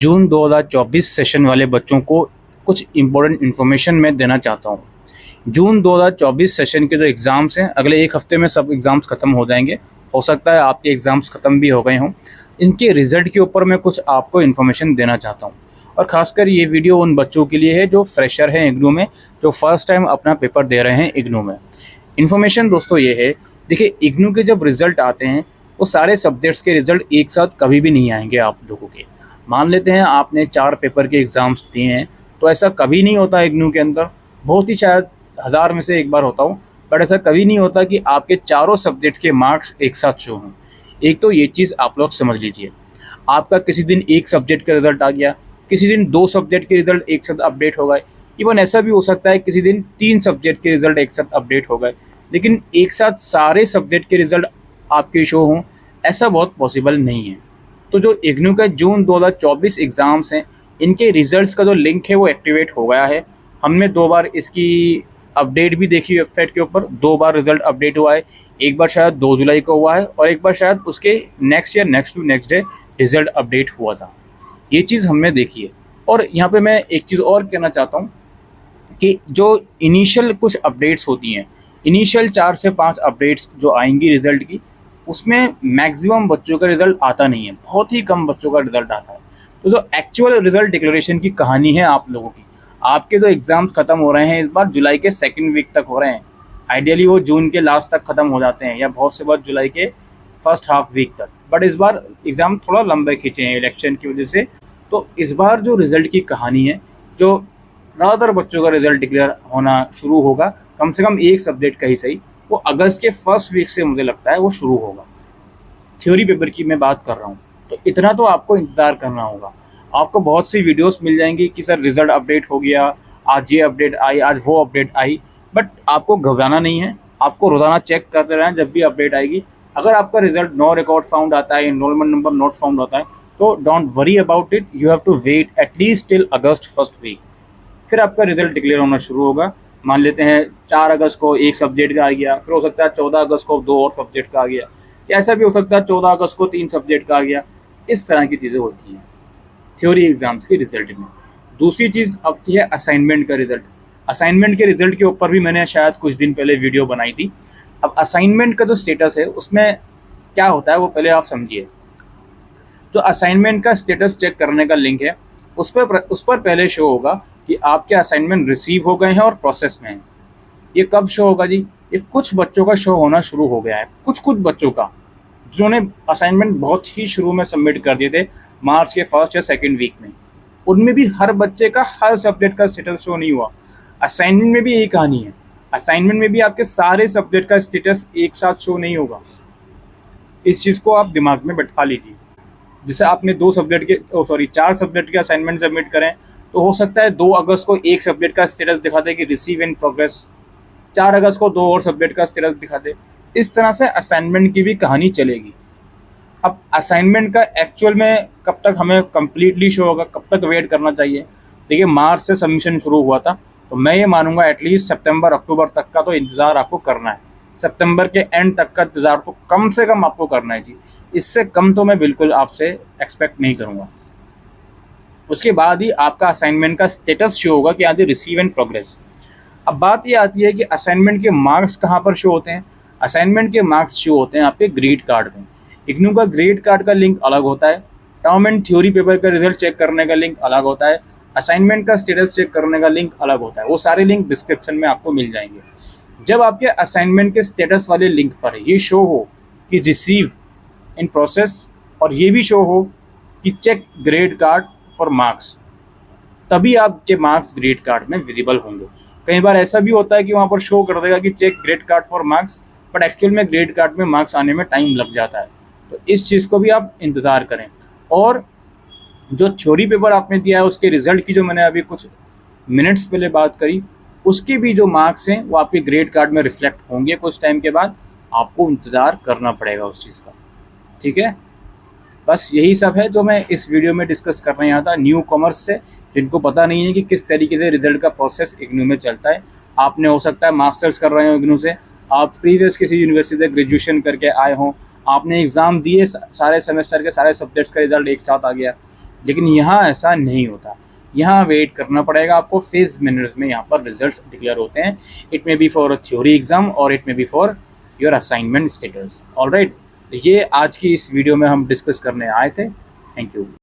जून 2024 session वाले बच्चों को कुछ इम्पोर्टेंट इन्फॉर्मेशन मैं देना चाहता हूँ। जून 2024 सेशन के जो एग्ज़ाम्स हैं, अगले एक हफ्ते में सब एग्ज़ाम्स ख़त्म हो जाएंगे। हो सकता है आपके एग्ज़ाम्स ख़त्म भी हो गए हों। इनके रिज़ल्ट के ऊपर मैं कुछ आपको इन्फॉर्मेशन देना चाहता हूँ, और ख़ासकर ये वीडियो उन बच्चों के लिए है जो फ्रेशर हैं इग्नू में, जो फर्स्ट टाइम अपना पेपर दे रहे हैं इग्नू में। इन्फॉर्मेशन दोस्तों ये है, देखिए इग्नू के जब रिज़ल्ट आते हैं वो सारे सब्जेक्ट्स के रिज़ल्ट एक साथ कभी भी नहीं आएंगे आप लोगों के। मान लेते हैं आपने 4 पेपर के एग्ज़ाम्स दिए हैं, तो ऐसा कभी नहीं होता इग्नू के अंदर, बहुत ही शायद 1000 में से एक बार होता हूँ, बट ऐसा कभी नहीं होता कि आपके चारों सब्जेक्ट के मार्क्स एक साथ शो हों। एक तो ये चीज़ आप लोग समझ लीजिए। आपका किसी दिन एक सब्जेक्ट का रिज़ल्ट आ गया, किसी दिन 2 सब्जेक्ट के रिज़ल्ट एक साथ अपडेट हो गए, इवन ऐसा भी हो सकता है किसी दिन 3 सब्जेक्ट के रिज़ल्ट एक साथ अपडेट हो गए, लेकिन एक साथ सारे सब्जेक्ट के रिज़ल्ट आपके शो हों, ऐसा बहुत पॉसिबल नहीं है। तो जो इग्नू का जून 2024 एग्ज़ाम्स हैं, इनके रिज़ल्ट्स का जो लिंक है वो एक्टिवेट हो गया है। हमने 2 बार इसकी अपडेट भी देखी वेबसाइट के ऊपर, 2 बार रिज़ल्ट अपडेट हुआ है। एक बार शायद 2 जुलाई को हुआ है, और एक बार शायद उसके नेक्स्ट या next to next day result update हुआ था। ये चीज़ हमने देखी है। और यहाँ पे मैं एक चीज़ और कहना चाहता हूँ कि जो इनिशियल कुछ अपडेट्स होती हैं, इनिशियल 4 से 5 अपडेट्स जो आएंगी रिज़ल्ट की, उसमें मैक्सिमम बच्चों का रिज़ल्ट आता नहीं है, बहुत ही कम बच्चों का रिज़ल्ट आता है। तो जो एक्चुअल रिज़ल्ट डिक्लेरेशन की कहानी है आप लोगों की, आपके जो एग्ज़ाम्स ख़त्म हो रहे हैं इस बार जुलाई के सेकंड वीक तक हो रहे हैं। आइडियली वो जून के लास्ट तक ख़त्म हो जाते हैं, या बहुत से बार जुलाई के फर्स्ट हाफ वीक तक, बट इस बार एग्ज़ाम थोड़ा लंबे खींचे हैं इलेक्शन की वजह से। तो इस बार जो रिज़ल्ट की कहानी है, जो ज़्यादातर बच्चों का रिज़ल्ट डिक्लेयर होना शुरू होगा, कम से कम एक सब्जेक्ट का ही सही, वो अगस्त के फर्स्ट वीक से मुझे लगता है वो शुरू होगा। थ्योरी पेपर की मैं बात कर रहा हूँ, तो इतना तो आपको इंतज़ार करना होगा। आपको बहुत सी वीडियोस मिल जाएंगी कि सर रिज़ल्ट अपडेट हो गया, आज ये अपडेट आई, आज वो अपडेट आई, बट आपको घबराना नहीं है। आपको रोज़ाना चेक करते रहें जब भी अपडेट आएगी। अगर आपका रिज़ल्ट नो रिकॉर्ड फाउंड आता है, एनरोलमेंट नंबर नॉट फाउंड होता है, तो don't worry about it, you have to wait at least till August first week, फिर आपका रिज़ल्ट डिक्लेयर होना शुरू होगा। मान लेते हैं 4 अगस्त को एक सब्जेक्ट का आ गया, फिर हो सकता है 14 अगस्त को 2 और सब्जेक्ट का आ गया, या ऐसा भी हो सकता है 14 अगस्त को 3 सब्जेक्ट का आ गया। इस तरह की चीज़ें होती हैं थ्योरी एग्ज़ाम्स के रिज़ल्ट में। दूसरी चीज़ अब की है असाइनमेंट का रिज़ल्ट। असाइनमेंट के रिज़ल्ट के ऊपर भी मैंने शायद कुछ दिन पहले वीडियो बनाई थी। अब असाइनमेंट का जो स्टेटस है उसमें क्या होता है वो पहले आप समझिए। जो असाइनमेंट का स्टेटस चेक करने का लिंक है, उस पर पहले शो होगा कि आपके असाइनमेंट रिसीव हो गए हैं और प्रोसेस में हैं। ये कब शो होगा जी? ये कुछ बच्चों का शो होना शुरू हो गया है, कुछ बच्चों का, जिन्होंने असाइनमेंट बहुत ही शुरू में सबमिट कर दिए थे, मार्च के फर्स्ट या सेकेंड वीक में। उनमें भी हर बच्चे का हर सब्जेक्ट का स्टेटस शो नहीं हुआ। असाइनमेंट में भी यही कहानी है। असाइनमेंट में भी आपके सारे सब्जेक्ट का स्टेटस एक साथ शो नहीं होगा। इस चीज़ को आप दिमाग में बैठा लीजिए। जैसे आपने 4 सब्जेक्ट के असाइनमेंट सबमिट करें, तो हो सकता है 2 अगस्त को एक सब्जेक्ट का स्टेटस दिखा दे कि रिसीव इन प्रोग्रेस, 4 अगस्त को 2 और सब्जेक्ट का स्टेटस दिखा दे। इस तरह से असाइनमेंट की भी कहानी चलेगी। अब असाइनमेंट का एक्चुअल में कब तक हमें कम्प्लीटली शो होगा, कब तक वेट करना चाहिए? देखिए मार्च से सबमिशन शुरू हुआ था, तो मैं ये मानूंगा एटलीस्ट सितंबर अक्टूबर तक का तो इंतज़ार आपको करना है। सितंबर के एंड तक का इंतज़ार तो कम से कम आपको करना है जी। इससे कम तो मैं बिल्कुल आपसे एक्सपेक्ट नहीं करूँगा। उसके बाद ही आपका असाइनमेंट का स्टेटस शो होगा कि आज रिसीव एंड प्रोग्रेस। अब बात ये आती है कि असाइनमेंट के मार्क्स कहाँ पर शो होते हैं? असाइनमेंट के मार्क्स शो होते हैं आपके ग्रेड कार्ड में। इग्नू का ग्रेड कार्ड का लिंक अलग होता है, टर्म एंड थ्योरी पेपर का रिजल्ट चेक करने का लिंक अलग होता है, असाइनमेंट का स्टेटस चेक करने का लिंक अलग होता है। वो सारे लिंक डिस्क्रिप्शन में आपको मिल जाएंगे। जब आपके असाइनमेंट के स्टेटस वाले लिंक पर ये शो हो कि रिसीव इन प्रोसेस, और ये भी शो हो कि check grade card for marks, तभी आपके मार्क्स ग्रेड कार्ड में विजिबल होंगे। कई बार ऐसा भी होता है कि वहाँ पर शो कर देगा कि check grade card for marks, but actual में ग्रेड कार्ड में मार्क्स आने में टाइम लग जाता है। तो इस चीज़ को भी आप इंतज़ार करें। और जो थ्योरी पेपर आपने दिया है उसके रिज़ल्ट की जो मैंने अभी कुछ मिनट्स पहले बात करी, उसके भी जो मार्क्स हैं वो आपके ग्रेड कार्ड में रिफ्लेक्ट होंगे कुछ टाइम के बाद। आपको इंतज़ार करना पड़ेगा उस चीज़ का, ठीक है? बस यही सब है जो मैं इस वीडियो में डिस्कस करने आया था न्यू कॉमर्स से, जिनको पता नहीं है कि किस तरीके से रिजल्ट का प्रोसेस इग्नू में चलता है। आपने हो सकता है मास्टर्स कर रहे हो इग्नू से, आप प्रीवियस किसी यूनिवर्सिटी से ग्रेजुएशन करके आए हों, आपने एग्ज़ाम दिए, सारे सेमेस्टर के सारे सब्जेक्ट्स का रिजल्ट एक साथ आ गया, लेकिन यहाँ ऐसा नहीं होता, यहाँ वेट करना पड़ेगा आपको। फेज मैनर्स में यहाँ पर रिजल्ट्स डिक्लेयर होते हैं। It may be for a theory exam और it may be for your assignment status. Alright, ये आज की इस वीडियो में हम डिस्कस करने आए थे। Thank you.